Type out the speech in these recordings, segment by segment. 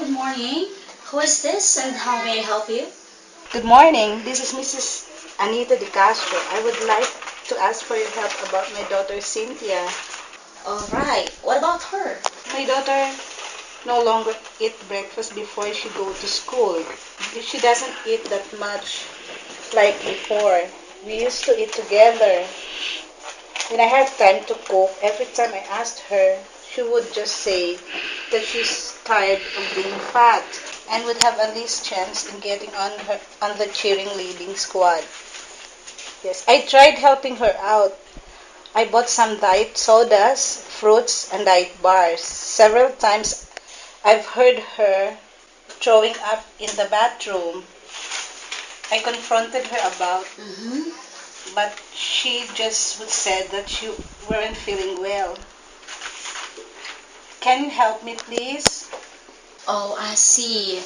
good morning. Who is this and how may I help you? Good morning. This is Mrs. Anita De Castro. I would like to ask for your help about my daughter Cynthia. Alright, what about her? My daughter no longer eat breakfast before she go to school. She doesn't eat that much like before. We used to eat together. When I have time to cook, every time I asked her, she would just say that she's tired of being fat and would have a least chance in getting on the cheering leading squad. Yes, I tried helping her out. I bought some diet sodas, fruits, and diet bars. Several times I've heard her throwing up in the bathroom. I confronted her about, but she just said that she weren't feeling well. Can you help me, please? Oh, I see.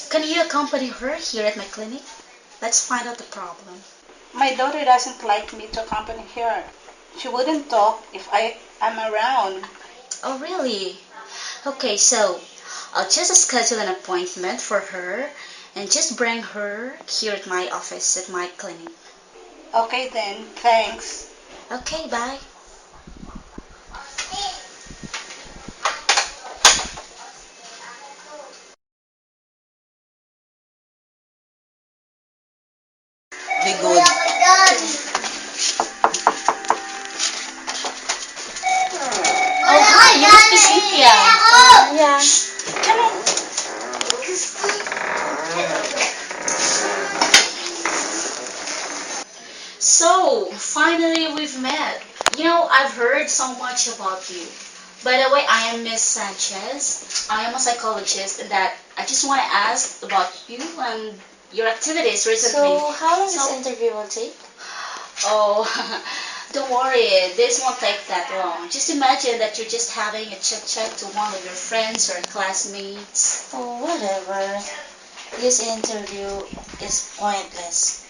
Can you accompany her here at my clinic? Let's find out the problem. My daughter doesn't like me to accompany her. She wouldn't talk if I am around. Oh, really? Okay, so I'll just schedule an appointment for her and just bring her here at my office at my clinic. Okay then, thanks. Okay, bye. Be good. Oh, hi, you must be Cynthia. Yeah. Come in. So, finally we've met. I've heard so much about you. By the way, I am Miss Sanchez. I am a psychologist and that I just want to ask about you and your activities recently. So, how long So- this interview will take? Oh, don't worry, this won't take that long. Just imagine that you're just having a chit-chat to one of your friends or classmates. Oh, whatever. This interview is pointless.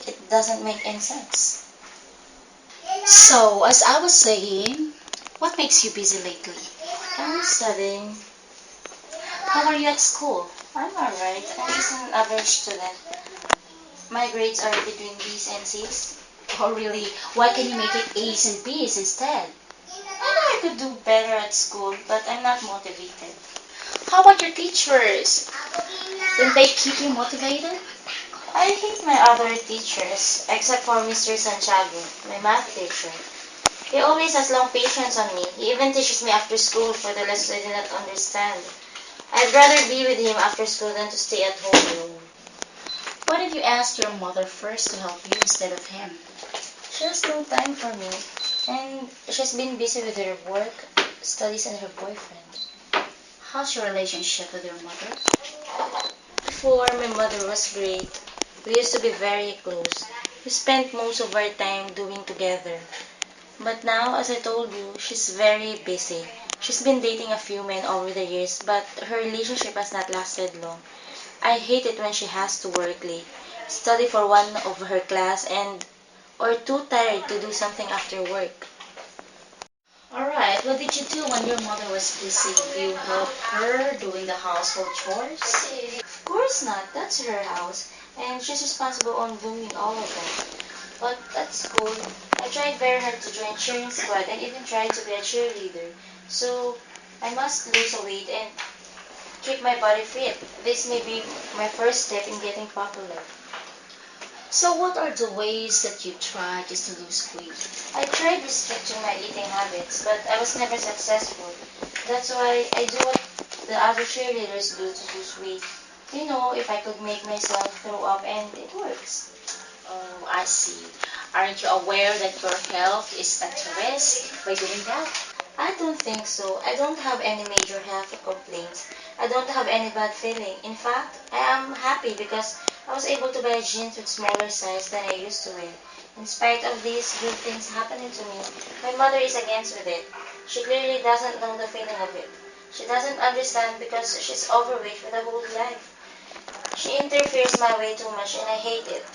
It doesn't make any sense. So, as I was saying, what makes you busy lately? I'm studying. How are you at school? I'm alright. I'm just an average student. My grades are between B's and C's. Oh, really? Why can you make it A's and B's instead? I know I could do better at school, but I'm not motivated. How about your teachers? Don't they keep you motivated? I hate my other teachers, except for Mr. Santiago, my math teacher. He always has long patience on me. He even teaches me after school for the lessons I did not understand. I'd rather be with him after school than to stay at home alone. Why did you ask your mother first to help you instead of him? She has no time for me, and she's been busy with her work, studies, and her boyfriend. How's your relationship with your mother? Before, my mother was great. We used to be very close. We spent most of our time doing together. But now, as I told you, she's very busy. She's been dating a few men over the years, but her relationship has not lasted long. I hate it when she has to work late, study for one of her class, and or too tired to do something after work. Alright, what did you do when your mother was busy? Do you help her doing the household chores? Of course not. That's her house, and she's responsible on doing all of that. But at school, I tried very hard to join cheering squad and even tried to be a cheerleader. So I must lose a weight and keep my body fit. This may be my first step in getting popular. So what are the ways that you try just to lose weight? I tried restricting my eating habits, but I was never successful. That's why I do what the other cheerleaders do to lose weight. If I could make myself throw up, and it works. Oh, I see. Aren't you aware that your health is at risk by doing that? I don't think so. I don't have any major health complaints. I don't have any bad feeling. In fact, I am happy because I was able to buy jeans with smaller size than I used to wear. In spite of these good things happening to me, my mother is against with it. She clearly doesn't know the feeling of it. She doesn't understand because she's overweight for the whole life. She interferes my way too much and I hate it.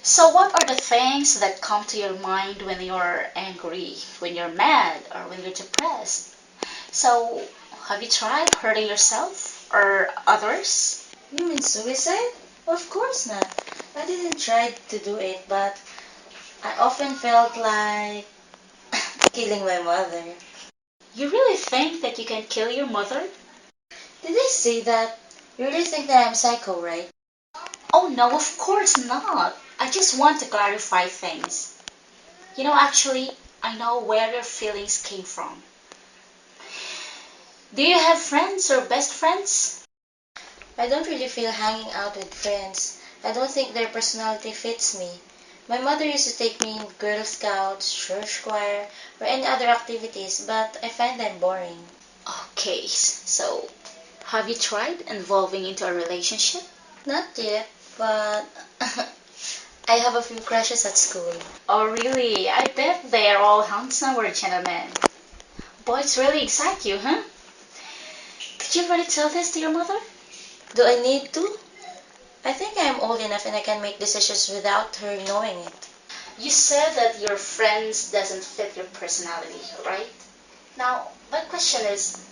So what are the things that come to your mind when you're angry, when you're mad, or when you're depressed? So have you tried hurting yourself or others? You mean suicide? Of course not. I didn't try to do it, but I often felt like killing my mother. You really think that you can kill your mother? Did I say that? You really think that I'm psycho, right? Oh no, of course not. I just want to clarify things. Actually, I know where your feelings came from. Do you have friends or best friends? I don't really feel hanging out with friends. I don't think their personality fits me. My mother used to take me in Girl Scouts, church choir, or any other activities, but I find them boring. Okay, so have you tried involving into a relationship? Not yet, but I have a few crushes at school. Oh really? I bet they are all handsome or gentlemen. Boys really excite you, huh? Did you already tell this to your mother? Do I need to? I think I am old enough and I can make decisions without her knowing it. You said that your friends doesn't fit your personality, right? Now, my question is,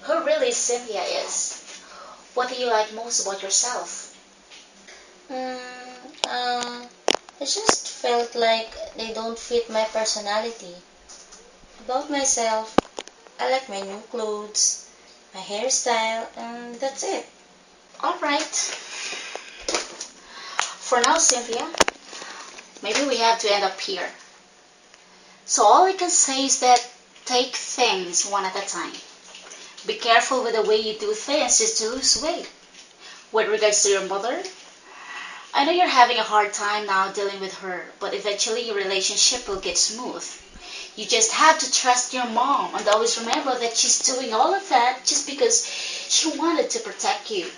who really Cynthia is? What do you like most about yourself? I just felt like they don't fit my personality. About myself, I like my new clothes, my hairstyle, and that's it. Alright. For now, Cynthia, maybe we have to end up here. So all I can say is that take things one at a time. Be careful with the way you do things just to lose weight. With regards to your mother, I know you're having a hard time now dealing with her, but eventually your relationship will get smooth. You just have to trust your mom and always remember that she's doing all of that just because she wanted to protect you.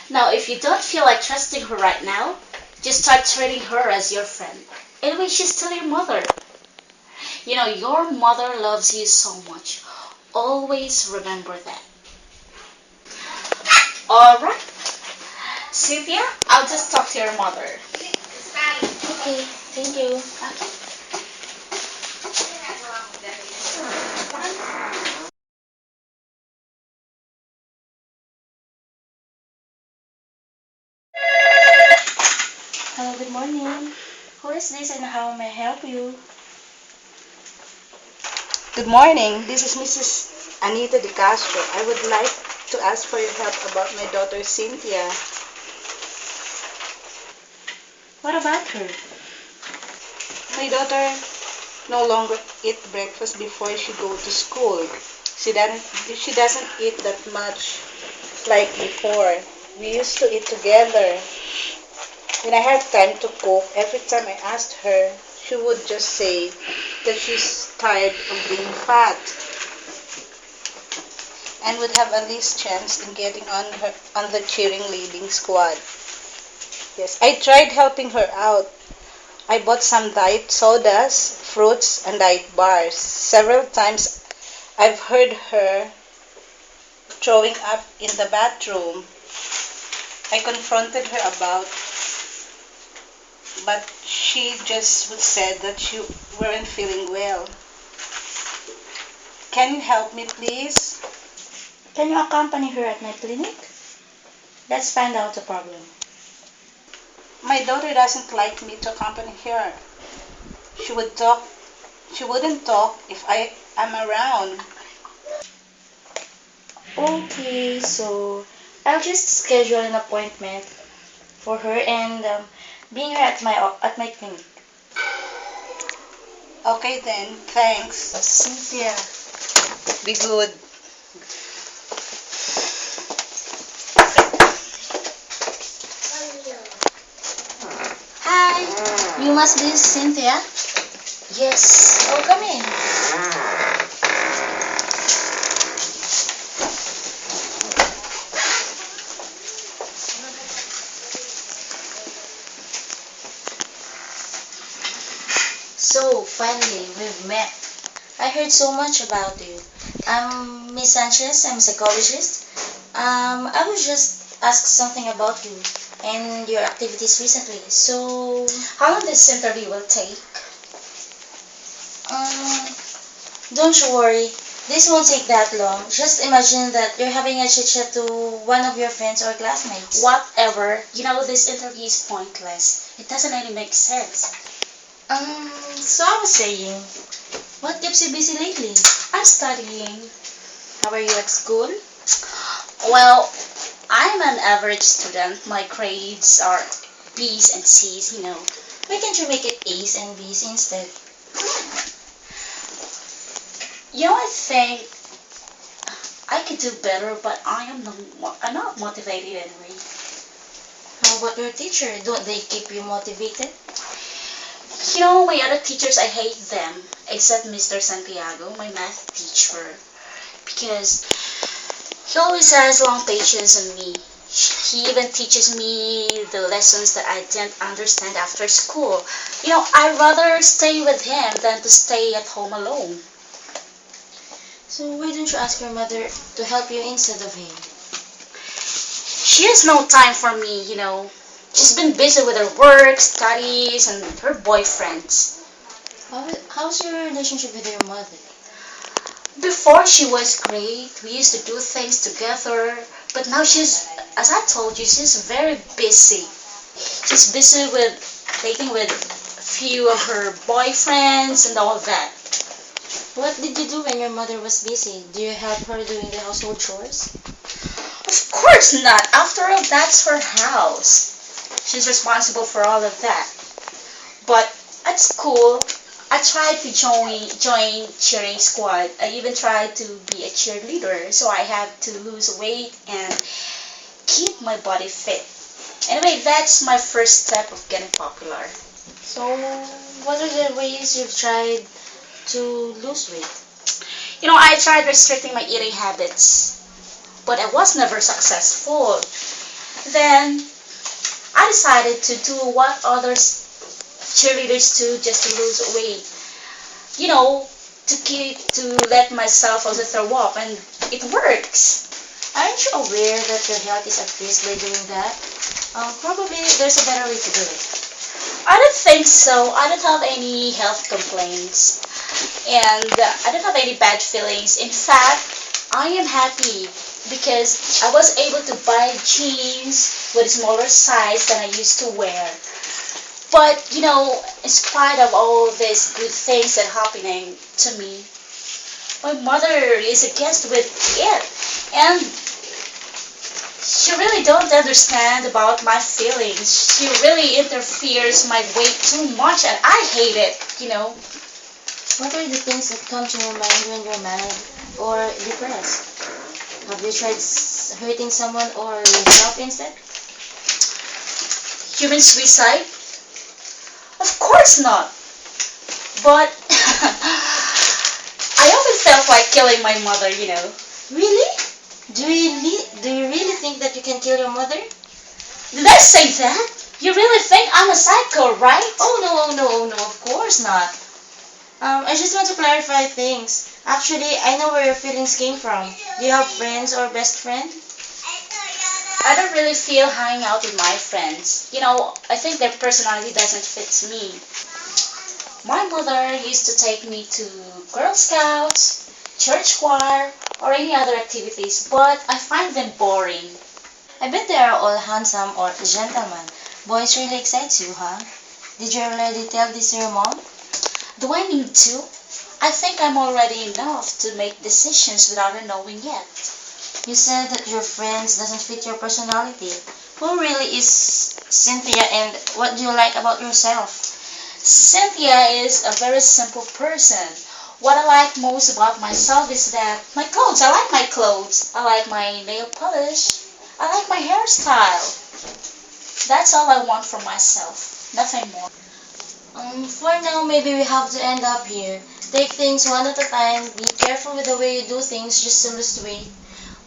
Now, if you don't feel like trusting her right now, just start treating her as your friend. Anyway, she's still your mother. Your mother loves you so much. Always remember that. Alright, Cynthia, I'll just talk to your mother. Okay, thank you. Okay. Hello, good morning. Who is this and how may I help you? Good morning. This is Mrs. Anita De Castro. I would like to ask for your help about my daughter Cynthia. What about her? My daughter no longer eat breakfast before she go to school. She doesn't eat that much like before. We used to eat together. When I had time to cook, every time I asked her, she would just say that she's tired of being fat and would have a least chance in getting on the cheering leading squad. Yes, I tried helping her out. I bought some diet sodas, fruits, and diet bars. Several times I've heard her throwing up in the bathroom. I confronted her but she just said that she weren't feeling well. Can you help me, please? Can you accompany her at my clinic? Let's find out the problem. My daughter doesn't like me to accompany her. She wouldn't talk if I am around. Okay, so I'll just schedule an appointment for her and bring her at my clinic. Okay then, thanks. Cynthia. Be good. Hi, you must be Cynthia. Yes. Oh, come in. So, finally, we've met. I heard so much about you. I'm Miss Sanchez. I'm a psychologist. I was just asked something about you and your activities recently. So, How long this interview will take? um, don't you worry. This won't take that long. Just imagine that you're having a chit chat to one of your friends or classmates. Whatever. This interview is pointless. It doesn't really make sense. So I was saying, what keeps you busy lately? I'm studying. How are you at school? Well, I'm an average student. My grades are B's and C's. Why can't you make it A's and B's instead? I think I could do better, but I'm not motivated anyway. How about your teacher? Don't they keep you motivated? My other teachers, I hate them, except Mr. Santiago, my math teacher, because he always has long patience on me. He even teaches me the lessons that I didn't understand after school. I'd rather stay with him than to stay at home alone. So why don't you ask your mother to help you instead of him? She has no time for me. She's been busy with her work, studies, and her boyfriends. How's your relationship with your mother? Before she was great, we used to do things together, but now as I told you, she's very busy. She's busy with dating with a few of her boyfriends and all that. What did you do when your mother was busy? Do you help her doing the household chores? Of course not. After all, that's her house. She's responsible for all of that. But at school, I tried to join cheering squad. I even tried to be a cheerleader, so I have to lose weight and keep my body fit. Anyway, that's my first step of getting popular. So, what are the ways you've tried to lose weight? I tried restricting my eating habits, but I was never successful. Then I decided to do what others cheerleaders do just to lose weight. To let myself also throw up, and it works. Aren't you aware that your health is at risk by doing that? Probably there's a better way to do it. I don't think so. I don't have any health complaints, and I don't have any bad feelings. In fact, I am happy because I was able to buy jeans with a smaller size than I used to wear. But, in spite of all these good things that are happening to me, my mother is against with it. And she really don't understand about my feelings. She really interferes my weight too much, and I hate it. What are the things that come to your mind when you're mad or depressed? Have you tried hurting someone or yourself instead? Human suicide? Of course not. But I often felt like killing my mother. Really? Do you really think that you can kill your mother? Did I say that? You really think I'm a psycho, right? Oh no, of course not. I just want to clarify things. Actually, I know where your feelings came from. Do you have friends or best friend? I don't really feel hanging out with my friends. I think their personality doesn't fit me. My mother used to take me to Girl Scouts, church choir, or any other activities, but I find them boring. I bet they are all handsome or gentlemen. Boys really excites you, huh? Did you already tell this to your mom? Do I need to? I think I'm already enough to make decisions without her knowing yet. You said that your friends doesn't fit your personality. Who really is Cynthia and what do you like about yourself? Cynthia is a very simple person. What I like most about myself is that my clothes. I like my clothes. I like my nail polish. I like my hairstyle. That's all I want for myself. Nothing more. For now, maybe we have to end up here. Take things one at a time. Be careful with the way you do things just to lose weight.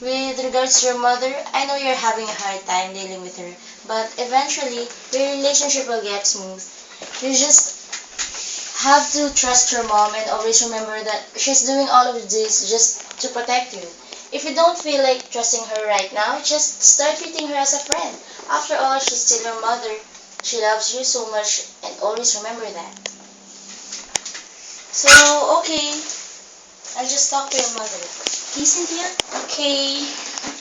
With regards to your mother, I know you're having a hard time dealing with her, but eventually, your relationship will get smooth. You just have to trust your mom and always remember that she's doing all of this just to protect you. If you don't feel like trusting her right now, just start treating her as a friend. After all, she's still your mother. She loves you so much and always remember that. So, okay. I'll just talk to your mother. Okay, Cynthia? Okay.